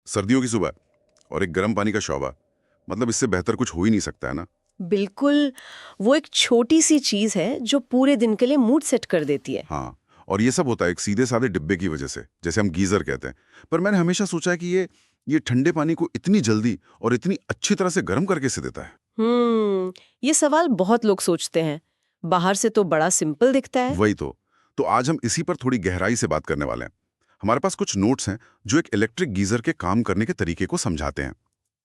सर्दियों की सुबह और एक गर्म पानी का शौबा, मतलब इससे बेहतर कुछ हो ही नहीं सकता है ना। बिल्कुल। वो एक छोटी सी चीज है जो पूरे दिन के लिए मूड सेट कर देती है। हाँ, और ये सब होता है एक सीधे साधे डिब्बे की वजह से, जैसे हम गीजर कहते हैं। पर मैंने हमेशा सोचा है कि ये ठंडे पानी को इतनी जल्दी और इतनी अच्छी तरह से गर्म करके से देता है। ये सवाल बहुत लोग सोचते हैं। बाहर से तो बड़ा सिंपल दिखता है। वही तो आज हम इसी पर थोड़ी गहराई से बात करने वाले हैं। हमारे पास कुछ नोट्स हैं जो एक इलेक्ट्रिक गीजर के काम करने के तरीके को समझाते हैं,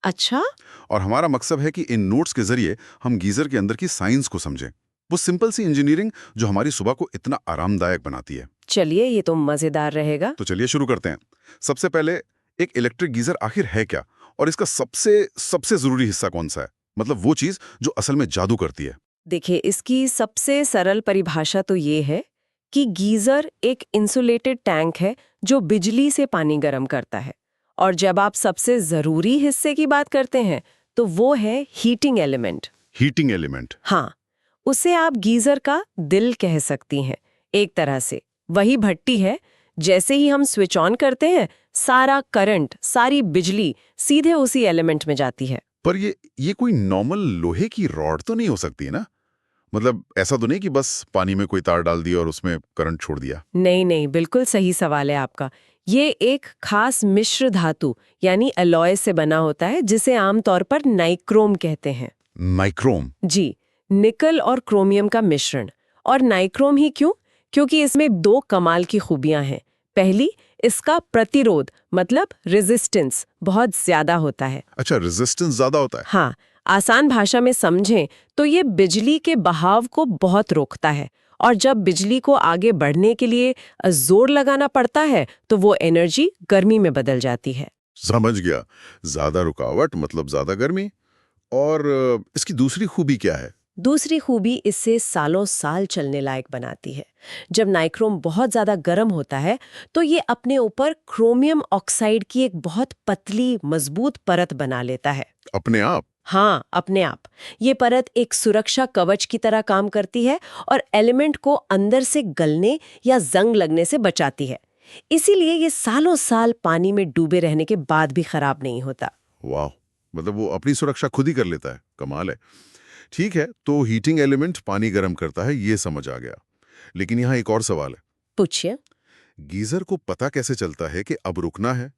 अच्छा। और हमारा मकसद है कि इन नोट्स के जरिए हम गीजर के अंदर की साइंस को समझें, वो सिंपल सी इंजीनियरिंग जो हमारी सुबह को इतना आरामदायक बनाती है। चलिए, ये तो मजेदार रहेगा। तो चलिए शुरू करते हैं। सबसे पहले, एक इलेक्ट्रिक गीजर आखिर है क्या, और इसका सबसे सबसे जरूरी हिस्सा कौन सा है, मतलब वो चीज जो असल में जादू करती है। देखिए, इसकी सबसे सरल परिभाषा तो ये है कि गीजर एक इंसुलेटेड टैंक है जो बिजली से पानी गर्म करता है। और जब आप सबसे जरूरी हिस्से की बात करते हैं तो वो है हीटिंग एलिमेंट। Heating element? हाँ, उसे आप गीजर का दिल कह सकती हैं एक तरह से। वही भट्टी है, जैसे ही हम स्विच ऑन करते हैं सारा करंट, सारी बिजली सीधे उसी एलिमेंट में जाती है। पर ये कोई नॉर्मल लोहे की रॉड तो नहीं हो सकती है ना? मतलब ऐसा तो नहीं कि बस पानी में कोई तार डाल दिया और उसमें करंट छोड़ दिया? नहीं नहीं, बिल्कुल सही सवाल है आपका। ये एक खास मिश्र धातु यानी अलॉय से बना होता है, जिसे आमतौर पर नाइक्रोम कहते हैं। नाइक्रोम? जी, निकल और क्रोमियम का मिश्रण। और नाइक्रोम ही क्यों? क्योंकि इसमें दो कमाल की खूबियां हैं। पहली, इसका प्रतिरोध मतलब रेजिस्टेंस बहुत ज्यादा होता है। अच्छा, रेजिस्टेंस ज्यादा होता है। हाँ, आसान भाषा में समझें तो ये बिजली के बहाव को बहुत रोकता है। और जब बिजली को आगे बढ़ने के लिए जोर लगाना पड़ता है तो वो एनर्जी गर्मी में बदल जाती है। समझ गया। ज्यादा रुकावट मतलब ज्यादा गर्मी। और इसकी दूसरी खूबी क्या है? दूसरी खूबी इससे सालों साल चलने लायक बनाती है। जब नाइक्रोम बहुत ज्यादा गर्म होता है तो ये अपने ऊपर क्रोमियम ऑक्साइड की एक बहुत पतली मजबूत परत बना लेता है। अपने आप? हाँ, अपने आप। ये परत एक सुरक्षा कवच की तरह काम करती है और एलिमेंट को अंदर से गलने या जंग लगने से बचाती है। इसीलिए ये सालों साल पानी में डूबे रहने के बाद भी खराब नहीं होता। वाह, मतलब वो अपनी सुरक्षा खुद ही कर लेता है। कमाल है। ठीक है, तो हीटिंग एलिमेंट पानी गर्म करता है, ये समझ आ गया। लेकिन यहाँ एक और सवाल है। पूछिए। गीजर को पता कैसे चलता है कि अब रुकना है?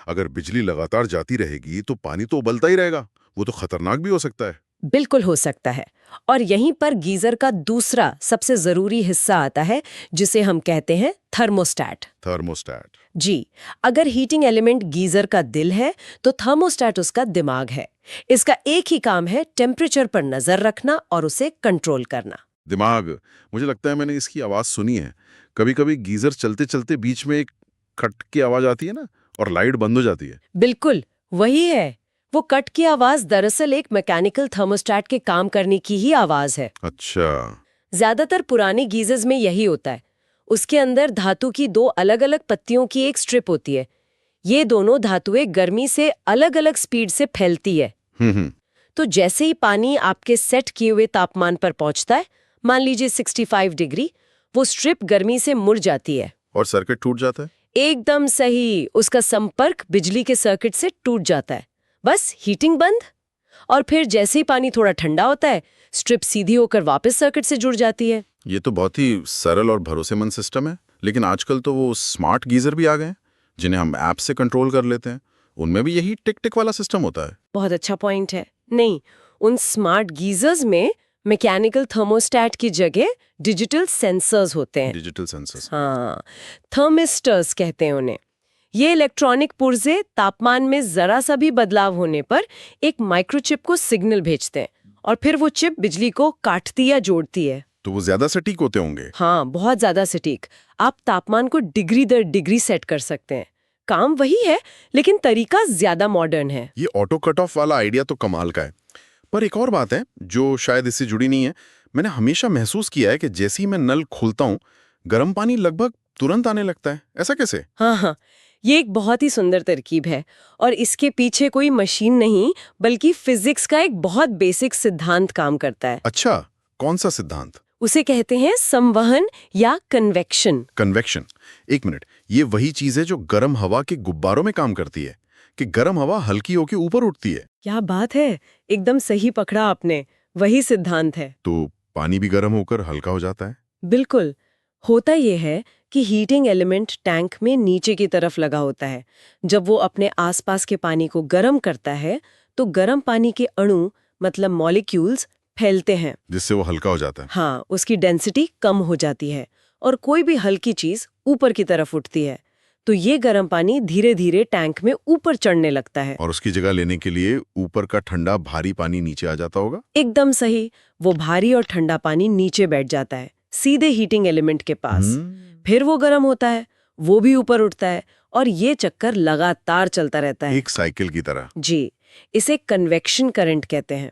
अगर बिजली लगातार जाती रहेगी तो पानी तो उबलता ही रहेगा, वो तो खतरनाक भी हो सकता है। बिल्कुल हो सकता है। और यहीं पर गीजर का दूसरा सबसे जरूरी हिस्सा आता है, जिसे हम कहते हैं थर्मोस्टैट। थर्मोस्टैट? जी, अगर हीटिंग एलिमेंट गीजर का दिल है तो थर्मोस्टैट उसका दिमाग है। इसका एक ही काम है, टेम्परेचर पर नजर रखना और उसे कंट्रोल करना। दिमाग? मुझे लगता है मैंने इसकी आवाज सुनी है। कभी कभी गीजर चलते चलते बीच में एक खट की आवाज आती है ना, और लाइट बंद हो जाती है। बिल्कुल वही है। वो कट की आवाज दरअसल एक मैकेनिकल थर्मोस्टैट के काम करने की ही आवाज है। अच्छा। ज्यादातर पुराने गीजर्स में यही होता है। उसके अंदर धातु की दो अलग अलग पत्तियों की एक स्ट्रिप होती है। ये दोनों धातुएं गर्मी से अलग अलग स्पीड से फैलती है। हम्म। तो जैसे ही पानी आपके सेट किए हुए तापमान पर पहुंचता है, मान लीजिए 65 डिग्री, वो स्ट्रिप गर्मी से मुड़ जाती है। और सर्किट टूट जाता है? एकदम सही, उसका संपर्क बिजली के सर्किट से टूट जाता है। बस हीटिंग बंद। और फिर जैसे ही पानी थोड़ा ठंडा होता है, स्ट्रिप सीधी होकर वापस सर्किट से जुड़ जाती है। ये तो बहुत ही सरल और भरोसेमंद सिस्टम है। लेकिन आजकल तो वो स्मार्ट गीजर भी आ गए हैं जिन्हें हम ऐप से कंट्रोल कर लेते हैं। उनमें भी यही टिक टिक वाला सिस्टम होता है? बहुत अच्छा पॉइंट है। नहीं, उन स्मार्ट गीजर्स में मैकेनिकल थर्मोस्टैट की जगह डिजिटल सेंसर्स होते हैं। Digital sensors? हाँ, थर्मिस्टर्स कहते हैं उन्हें। ये इलेक्ट्रॉनिक पुर्जे तापमान में जरा सा भी बदलाव होने पर एक माइक्रोचिप को सिग्नल भेजते हैं और फिर वो चिप बिजली को काटती या जोड़ती है। तो वो ज्यादा सटीक होते होंगे? हाँ, बहुत ज्यादा सटीक। आप तापमान को डिग्री दर डिग्री सेट कर सकते हैं। काम वही है, लेकिन तरीका ज्यादा मॉडर्न है। ये ऑटो कट ऑफ वाला आइडिया तो कमाल का है। पर एक और बात है जो शायद इससे जुड़ी नहीं है। मैंने हमेशा महसूस किया है कि जैसे ही मैं नल खोलता हूँ, गर्म पानी लगभग तुरंत आने लगता है। ऐसा कैसे? हाँ हाँ, ये एक बहुत ही सुंदर तरकीब है और इसके पीछे कोई मशीन नहीं बल्कि फिजिक्स का एक बहुत बेसिक सिद्धांत काम करता है। अच्छा, कौन सा सिद्धांत? उसे कहते हैं संवहन या कन्वेक्शन। कन्वेक्शन। एक मिनट, ये वही चीज है जो गर्म हवा के गुब्बारों में काम करती है कि गर्म हवा हल्की होके ऊपर उठती है। क्या बात है, एकदम सही पकड़ा आपने, वही सिद्धांत है। तो पानी भी गर्म होकर हल्का हो जाता है? बिल्कुल। होता यह है कि हीटिंग एलिमेंट टैंक में नीचे की तरफ लगा होता है। जब वो अपने आसपास के पानी को गर्म करता है तो गर्म पानी के अणु मतलब मॉलिक्यूल्स फैलते हैं, जिससे वो हल्का हो जाता है। हाँ, उसकी डेंसिटी कम हो जाती है और कोई भी हल्की चीज ऊपर की तरफ उठती है तो ये गर्म पानी धीरे धीरे टैंक में ऊपर चढ़ने लगता है। और उसकी जगह लेने के लिए ऊपर का ठंडा भारी पानी नीचे आ जाता होगा? एकदम सही, वो भारी और ठंडा पानी नीचे बैठ जाता है सीधे हीटिंग एलिमेंट के पास। फिर वो गर्म होता है, वो भी ऊपर उठता है और ये चक्कर लगातार चलता रहता है, एक साइकिल की तरह। जी। इसे कन्वेक्शन करंट कहते हैं।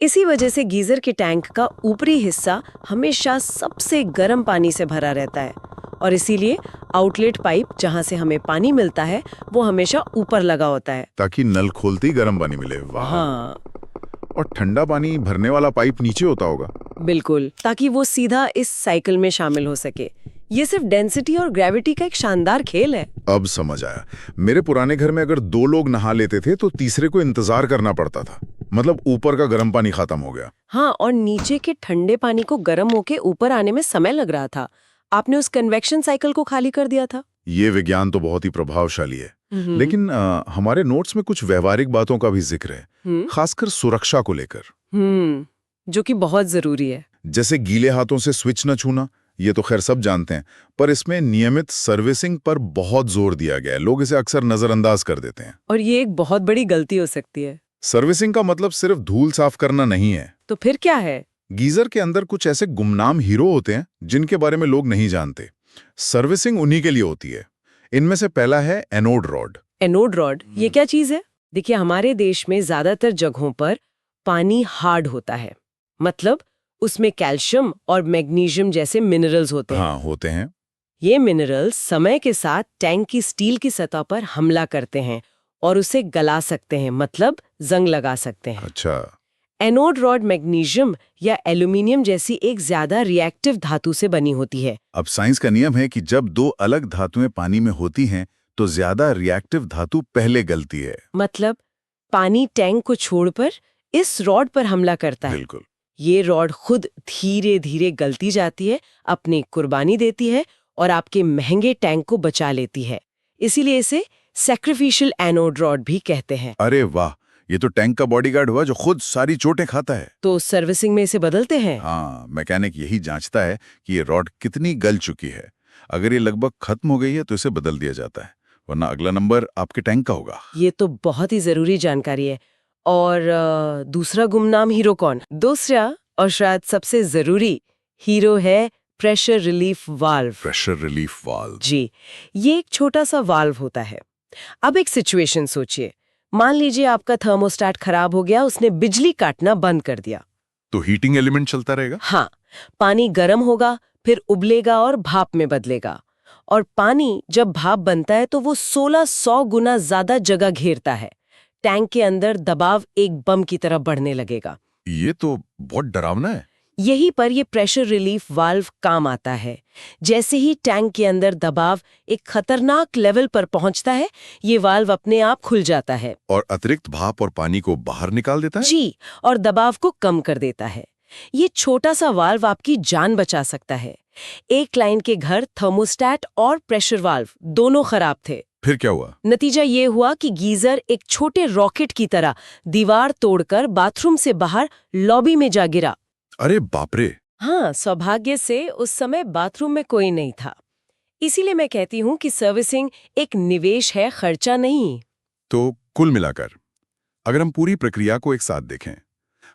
इसी वजह से गीजर के टैंक का ऊपरी हिस्सा हमेशा सबसे गर्म पानी से भरा रहता है और इसीलिए आउटलेट पाइप जहां से हमें पानी मिलता है वो हमेशा ऊपर लगा होता है। ताकि नल खोलते ही गर्म पानी मिले। वाह। हाँ, और ठंडा पानी भरने वाला पाइप नीचे होता होगा? बिल्कुल, ताकि वो सीधा इस साइकिल में शामिल हो सके। ये सिर्फ डेंसिटी और ग्रेविटी का एक शानदार खेल है। अब समझ आया। मेरे पुराने घर में अगर 2 लोग नहा लेते थे तो तीसरे को इंतजार करना पड़ता था। मतलब ऊपर का गर्म पानी खत्म हो गया। हाँ, और नीचे के ठंडे पानी को गर्म होके ऊपर आने में समय लग रहा था। आपने उस कन्वेक्शन साइकिल को खाली कर दिया था। ये विज्ञान तो बहुत ही प्रभावशाली है। लेकिन हमारे नोट्स में कुछ व्यवहारिक बातों का भी जिक्र है, खासकर सुरक्षा को लेकर। जो कि बहुत जरूरी है। जैसे गीले हाथों से स्विच न छूना, ये तो खैर सब जानते हैं, पर इसमें नियमित सर्विसिंग पर बहुत जोर दिया गया है। लोग इसे अक्सर नजरअंदाज कर देते हैं। और ये एक बहुत बड़ी गलती हो सकती है। सर्विसिंग का मतलब सिर्फ धूल साफ करना नहीं है। तो फिर क्या है? गीजर के अंदर कुछ ऐसे गुमनाम हीरो होते हैं जिनके बारे में लोग नहीं जानते। सर्विसिंग उन्हीं के लिए होती है। इनमें से पहला है एनोड रॉड। एनोड रॉड, ये क्या चीज है? देखिए, हमारे देश में ज्यादातर जगहों पर पानी हार्ड होता है, मतलब उसमें कैल्शियम और मैग्नीशियम जैसे मिनरल्स होते हैं। हाँ, होते हैं। ये मिनरल्स समय के साथ टैंक की स्टील की सतह पर हमला करते हैं और उसे गला सकते हैं, मतलब जंग लगा सकते हैं। अच्छा। एनोड रॉड मैग्नीशियम या एल्यूमिनियम जैसी एक ज्यादा रिएक्टिव धातु से बनी होती है। अब साइंस का नियम है कि जब 2 अलग धातुएं पानी में होती हैं तो ज्यादा रिएक्टिव धातु पहले गलती है। मतलब पानी टैंक को छोड़कर इस रॉड पर हमला करता है। बिल्कुल। ये रॉड खुद धीरे धीरे गलती जाती है, अपनी कुर्बानी देती है और आपके महंगे टैंक को बचा लेती है। इसीलिए इसे सैक्रिफिशियल एनोड रॉड भी कहते हैं। अरे वाह, ये तो टैंक का बॉडीगार्ड हुआ जो खुद सारी चोटें खाता है। तो सर्विसिंग में इसे बदलते हैं। हाँ, मैकेनिक यही जांचता है कि ये रॉड कितनी गल चुकी है। अगर ये लगभग खत्म हो गई है तो इसे बदल दिया जाता है, वरना अगला नंबर आपके टैंक का होगा। ये तो बहुत ही जरूरी जानकारी है। और दूसरा गुमनाम हीरो कौन? दूसरा और शायद सबसे जरूरी हीरो है pressure relief valve. Pressure relief valve. जी, ये एक छोटा सा वाल्व होता है। अब एक सिचुएशन सोचिए, मान लीजिए आपका थर्मोस्टेट खराब हो गया, उसने बिजली काटना बंद कर दिया। तो हीटिंग एलिमेंट चलता रहेगा? हाँ, पानी गर्म होगा, फिर उबलेगा और भाप में बदलेगा। और पानी जब भाप बनता है तो वो 1600 गुना ज्यादा जगह घेरता है। टैंक के अंदर दबाव एक बम की तरह बढ़ने लगेगा। ये तो बहुत डरावना है। यहीं पर ये प्रेशर रिलीफ वाल्व काम आता है। जैसे ही टैंक के अंदर दबाव एक खतरनाक लेवल पर पहुंचता है, ये वाल्व अपने आप खुल जाता है और अतिरिक्त भाप और पानी को बाहर निकाल देता है। जी, और दबाव को कम कर देता है। ये छोटा सा वाल्व आपकी जान बचा सकता है। एक क्लाइंट के घर थर्मोस्टेट और प्रेशर वाल्व दोनों खराब थे। फिर क्या हुआ? नतीजा ये हुआ कि गीजर एक छोटे रॉकेट की तरह दीवार तोड़कर बाथरूम से बाहर लॉबी में जा गिरा। अरे बाप रे। हाँ, सौभाग्य से उस समय बाथरूम में कोई नहीं था। इसीलिए मैं कहती हूँ कि सर्विसिंग एक निवेश है, खर्चा नहीं। तो कुल मिलाकर अगर हम पूरी प्रक्रिया को एक साथ देखें,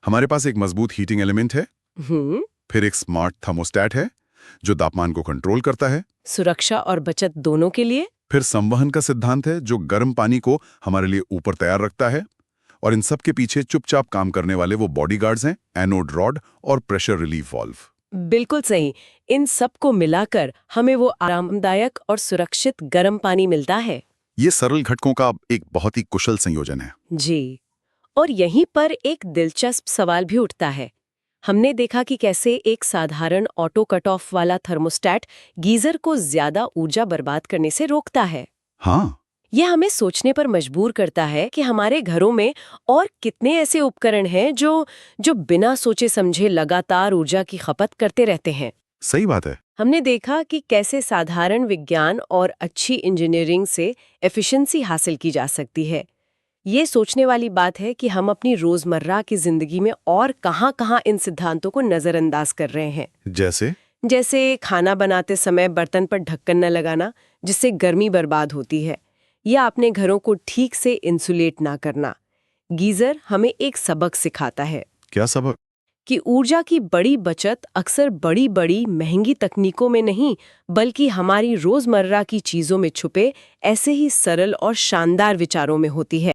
हमारे पास एक मजबूत हीटिंग एलिमेंट है, फिर एक स्मार्ट थर्मोस्टेट है जो तापमान को कंट्रोल करता है, सुरक्षा और बचत दोनों के लिए। फिर संवहन का सिद्धांत है जो गर्म पानी को हमारे लिए ऊपर तैयार रखता है, और इन सब के पीछे चुपचाप काम करने वाले वो बॉडीगार्ड्स हैं, एनोड रॉड और प्रेशर रिलीफ वाल्व। बिल्कुल सही। इन सब को मिलाकर हमें वो आरामदायक और सुरक्षित गर्म पानी मिलता है। ये सरल घटकों का एक बहुत ही कुशल संयोजन है। जी। और यहीं पर एक दिलचस्प सवाल भी उठता है। हमने देखा कि कैसे एक साधारण ऑटो कट ऑफ वाला थर्मोस्टेट गीजर को ज्यादा ऊर्जा बर्बाद करने से रोकता है। हाँ, यह हमें सोचने पर मजबूर करता है कि हमारे घरों में और कितने ऐसे उपकरण हैं जो बिना सोचे समझे लगातार ऊर्जा की खपत करते रहते हैं। सही बात है। हमने देखा कि कैसे साधारण विज्ञान और अच्छी इंजीनियरिंग से एफिशिएंसी हासिल की जा सकती है। ये सोचने वाली बात है कि हम अपनी रोजमर्रा की जिंदगी में और कहाँ-कहाँ इन सिद्धांतों को नजरअंदाज कर रहे हैं। जैसे खाना बनाते समय बर्तन पर ढक्कन न लगाना, जिससे गर्मी बर्बाद होती है, या अपने घरों को ठीक से इंसुलेट ना करना। गीजर हमें एक सबक सिखाता है। क्या सबक? कि ऊर्जा की बड़ी बचत अक्सर बड़ी-बड़ी महंगी तकनीकों में नहीं, बल्कि हमारी रोजमर्रा की चीजों में छुपे ऐसे ही सरल और शानदार विचारों में होती है।